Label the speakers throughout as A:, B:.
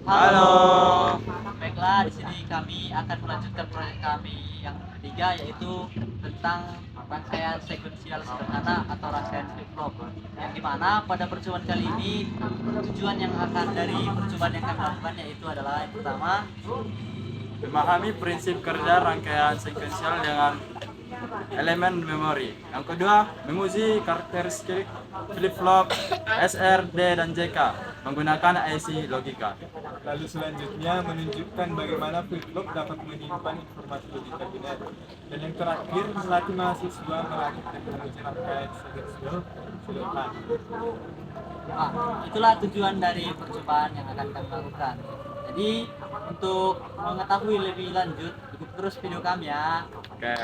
A: Halo.
B: Baiklah, di sini kami akan melanjutkan proyek kami yang ketiga, yaitu tentang rangkaian sekuensial sederhana atau rangkaian flip-flop. Yang dimana pada percobaan kali ini tujuan yang akan dari percobaan yang kami lakukan yaitu adalah yang pertama,
A: Memahami prinsip kerja rangkaian sekuensial dengan elemen memori. Yang kedua, menguji karakteristik flip-flop SR, D, dan JK menggunakan IC logika.
C: Lalu selanjutnya menunjukkan bagaimana flip-flop dapat menyimpan informasi logika biner. Dan yang terakhir, melatih mahasiswa merakit teknologi rangkaian sekuensial sederhana.
B: itulah tujuan dari percobaan yang akan kami lakukan. Jadi untuk mengetahui lebih lanjut, ikuti terus video kami ya.
A: Oke.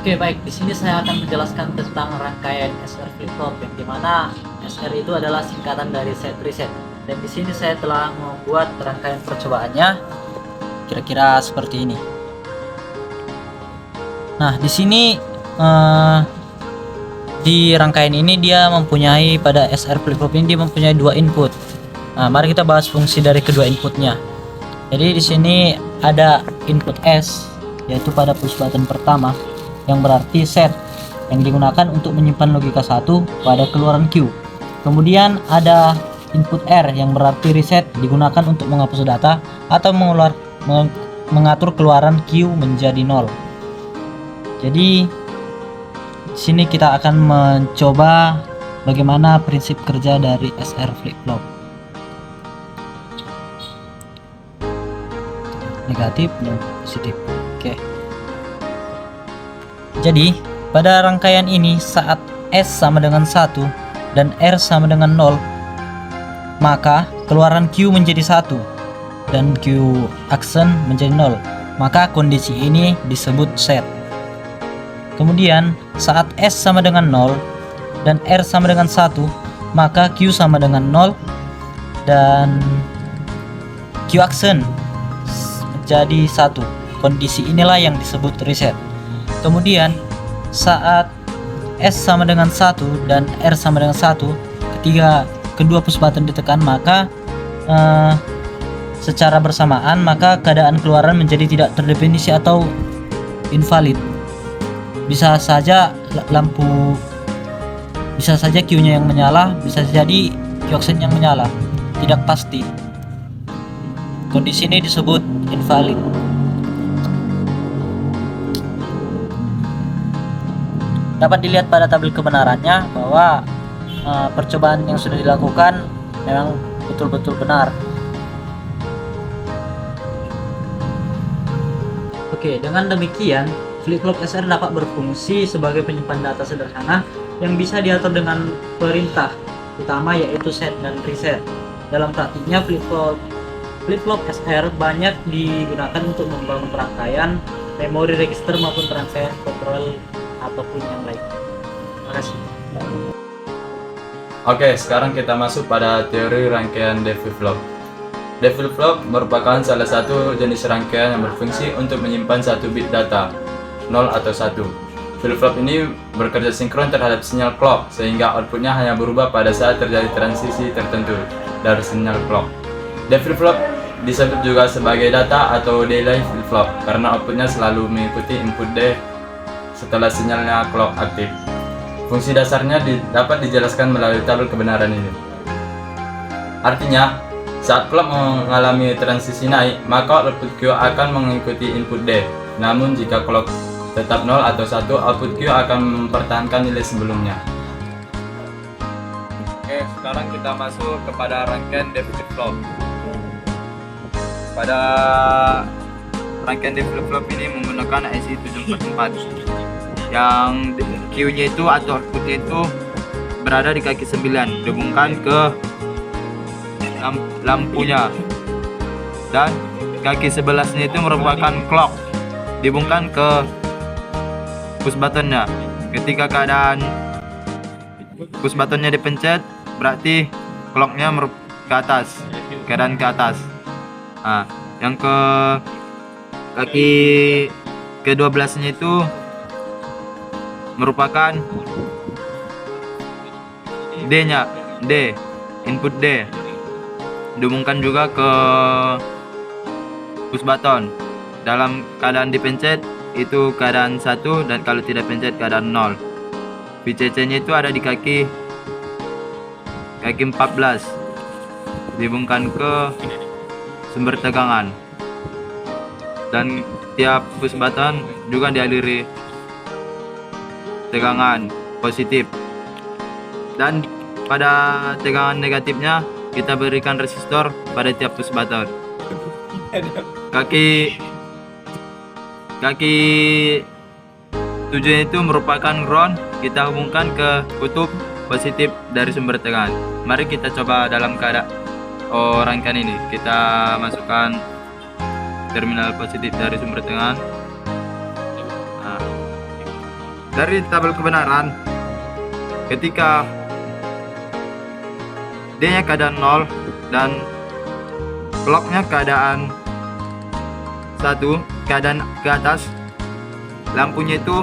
B: Oke, baik. Di sini saya akan menjelaskan tentang rangkaian SR flip-flop, yang dimana SR itu adalah singkatan dari set reset. Dan di sini saya telah membuat rangkaian percobaannya kira-kira seperti ini. Nah, di sini di rangkaian ini dia mempunyai, pada SR flip-flop ini dia mempunyai dua input. Nah, mari kita bahas fungsi dari kedua inputnya. Jadi di sini ada input S, yaitu pada push button pertama, yang berarti set, yang digunakan untuk menyimpan logika 1 pada keluaran Q. Kemudian ada input R, yang berarti reset, digunakan untuk menghapus data atau mengatur keluaran Q menjadi 0. Jadi di sini kita akan mencoba bagaimana prinsip kerja dari SR flip-flop. Negatif dan positif. Oke. Jadi pada rangkaian ini, saat S sama dengan 1 dan R sama dengan 0, maka keluaran Q menjadi 1 dan Q aksen menjadi 0. Maka kondisi ini disebut set. Kemudian saat S sama dengan 0 dan R sama dengan 1, maka Q sama dengan 0 dan Q aksen menjadi 1. Kondisi inilah yang disebut reset. Kemudian saat S sama dengan 1 dan R sama dengan 1, ketika kedua push button ditekan, maka secara bersamaan maka keadaan keluaran menjadi tidak terdefinisi atau invalid. Bisa saja Q-nya yang menyala, bisa jadi Q aksen yang menyala, tidak pasti. Kondisi ini disebut invalid. Dapat dilihat pada tabel kebenarannya bahwa percobaan yang sudah dilakukan memang betul-betul benar. Oke, dengan demikian flip-flop SR dapat berfungsi sebagai penyimpan data sederhana yang bisa diatur dengan perintah utama, yaitu set dan reset. Dalam praktiknya flip-flop SR banyak digunakan untuk membangun rangkaian memori register maupun rangkaian kontrol ataupun yang lain. Terima kasih.
A: Oke, sekarang kita masuk pada teori rangkaian D flip-flop. D flip-flop merupakan salah satu jenis rangkaian yang berfungsi untuk menyimpan satu bit data, 0 atau 1. Flip-flop ini bekerja sinkron terhadap sinyal clock, sehingga outputnya hanya berubah pada saat terjadi transisi tertentu dari sinyal clock. D flip-flop disebut juga sebagai data atau delay flip-flop karena outputnya selalu mengikuti input D setelah sinyalnya clock aktif. Fungsi dasarnya dapat dijelaskan melalui tabel kebenaran ini. Artinya, saat clock mengalami transisi naik, maka output Q akan mengikuti input D. Namun jika clock tetap 0 atau 1, output Q akan mempertahankan nilai sebelumnya. Oke, sekarang kita masuk kepada rangkaian D flip-flop. Pada rangkaian D flip-flop ini menggunakan IC 744 yang Q-nya itu atau outputnya itu berada di kaki 9, dihubungkan ke lampunya, dan kaki 11-nya itu merupakan clock, dihubungkan ke push buttonnya. Ketika keadaan push buttonnya dipencet, berarti clocknya ke atas, keadaan ke atas. Nah, yang kaki ke-12-nya itu merupakan D-nya, D, input D. dihubungkan juga ke push button. Dalam keadaan dipencet itu keadaan 1, dan kalau tidak pencet keadaan 0. VCC nya itu ada di kaki 14, dihubungkan ke sumber tegangan, dan tiap push button juga dialiri tegangan positif, dan pada tegangan negatifnya kita berikan resistor pada tiap push button. Kaki 7 itu merupakan ground, kita hubungkan ke kutub positif dari sumber tegangan. Mari kita coba dalam keadaan rangkaian ini. Kita masukkan terminal positif dari sumber tegangan. Nah, dari tabel kebenaran, ketika D nya keadaan 0 dan clocknya keadaan 1, keadaan ke atas, lampunya itu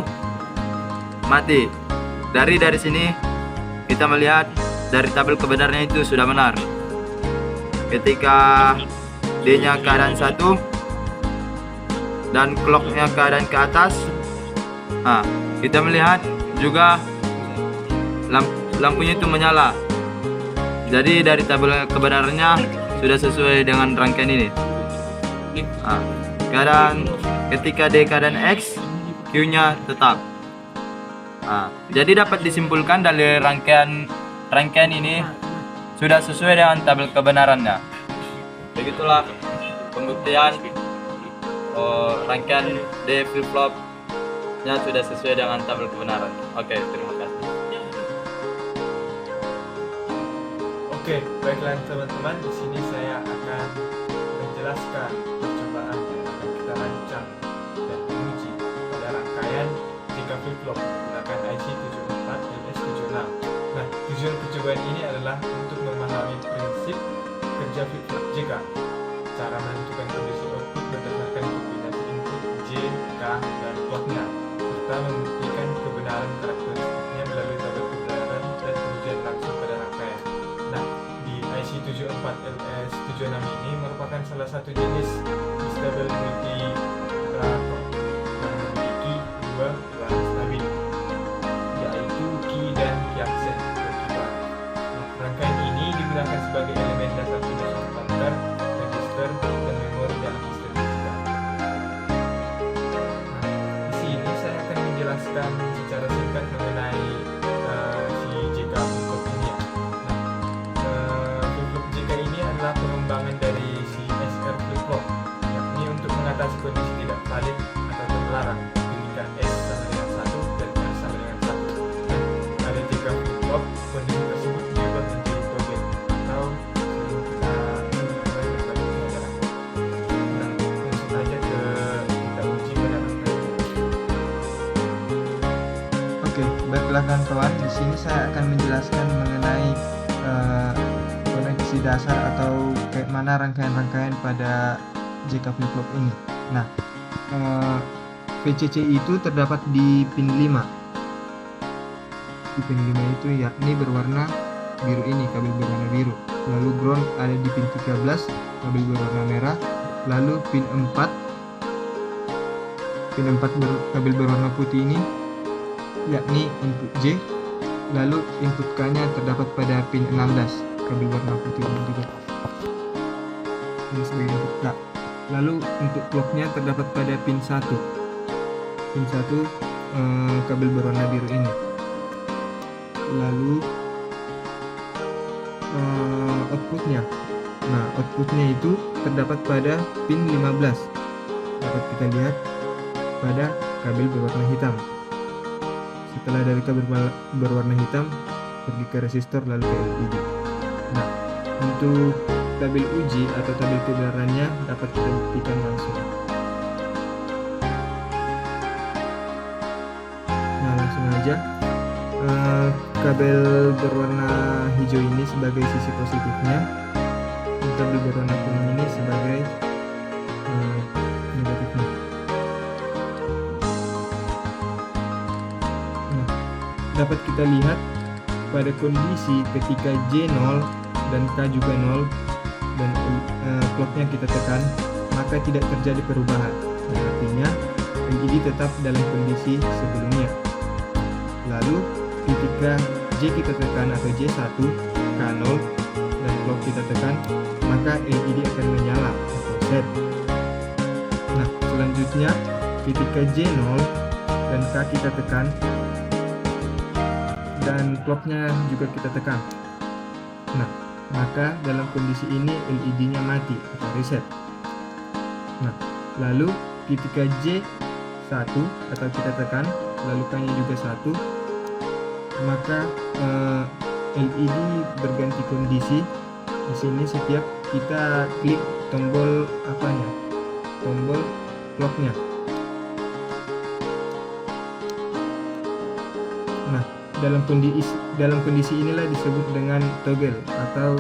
A: mati. Dari sini kita melihat dari tabel kebenarannya itu sudah benar. Ketika D nya keadaan 1 dan clocknya keadaan ke atas, nah, kita melihat juga lampunya itu menyala. Jadi dari tabel kebenarannya sudah sesuai dengan rangkaian ini. Nah, ketika D keadaan X, Q nya tetap. Nah, jadi dapat disimpulkan dari rangkaian ini sudah sesuai dengan tabel kebenarannya. Begitulah pembuktian rangkaian D flip flop nya sudah sesuai dengan tabel kebenaran. Oke, terima kasih.
C: Oke, baiklah teman-teman, di sini saya akan menjelaskan percobaan yang akan kita rancang dan menguji pada rangkaian JK flip flop menggunakan IC 74 LS76. Nah, tujuan percobaan ini adalah untuk memahami prinsip kerja flip flop JK, cara menentukan kondisi output berdasarkan kombinasi input J, K, dan clocknya, serta membuktikan kebenaran karakteristiknya melalui tabel kebenaran dan pengujian langsung pada rangkaian. Nah, di IC 74 LS76 ini merupakan salah satu jenis stable multi operator yang memiliki dua keluaran stabil, yaitu key dan key accent terkibar. Nah, rangkaian ini digunakan sebagai elemen dasar penyesuaian counter, register, dan memori dalam sistem digital. Nah, di sini saya akan menjelaskan secara singkat mengenai si JK flip flop ini ya. Flip flop JK ini adalah pengembangan dari si SR flip flop, yakni untuk mengatasi kondisi tidak valid atau terlarang ketika S sama dengan 1 dan R sama dengan 1. Nah, pada JK flip flop, kondisi tersebut diubah menjadi toggle atau sebelum kita mulai berbagi pelajaran. Nah, langsung aja kita uji pada rangkaian.
D: Oke, baiklah kawan-kawan, di sini saya akan menjelaskan mengenai koneksi dasar atau kayak mana rangkaian-rangkaian pada JK flip flop ini. Nah, VCC itu terdapat di pin 5. Di pin 5 itu yakni berwarna biru ini, kabel berwarna biru. Lalu ground ada di pin 13, kabel berwarna merah. Lalu pin 4 kabel berwarna putih ini yakni input J. Lalu input K nya terdapat pada pin 16, kabel warna putih ini juga. Ini sebagai input K. Lalu untuk clocknya terdapat pada pin 1. Pin 1 kabel berwarna biru ini. Lalu outputnya. Nah, outputnya itu terdapat pada pin 15. Dapat kita lihat pada kabel berwarna hitam. Setelah dari kabel berwarna hitam pergi ke resistor lalu ke LED. Nah, untuk tabel uji atau tabel kebenarannya dapat kita buktikan langsung. Nah, langsung aja. Kabel berwarna hijau ini sebagai sisi positifnya, dan kabel berwarna kuning ini sebagai negatifnya. Nah, dapat kita lihat pada kondisi ketika J 0 dan K juga 0, dan clocknya kita tekan, maka tidak terjadi perubahan. Artinya LED tetap dalam kondisi sebelumnya. Lalu ketika J kita tekan atau J1 K0 dan clock kita tekan, maka LED akan menyala atau set. Nah, selanjutnya ketika J0 dan K kita tekan dan clocknya juga kita tekan, nah maka dalam kondisi ini LED-nya mati atau reset. Nah, lalu ketika J1 atau kita tekan lalu K-nya juga 1, maka LED berganti kondisi. Di sini setiap kita klik tombol tombol clocknya. Nah, dalam kondisi inilah disebut dengan toggle atau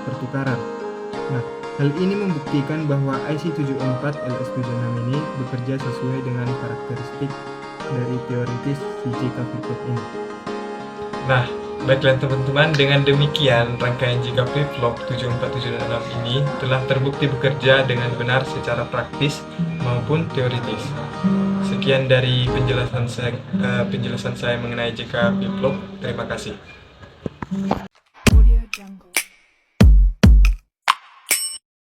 D: pertukaran. Nah, hal ini membuktikan bahwa IC74 LS76 ini bekerja sesuai dengan karakteristik dari teoritis si JK flip-flop ini.
C: Nah, baiklah teman-teman, dengan demikian rangkaian JK flip-flop 7476 ini telah terbukti bekerja dengan benar secara praktis maupun teoritis. Sekian dari penjelasan saya mengenai JK flip-flop. Terima kasih.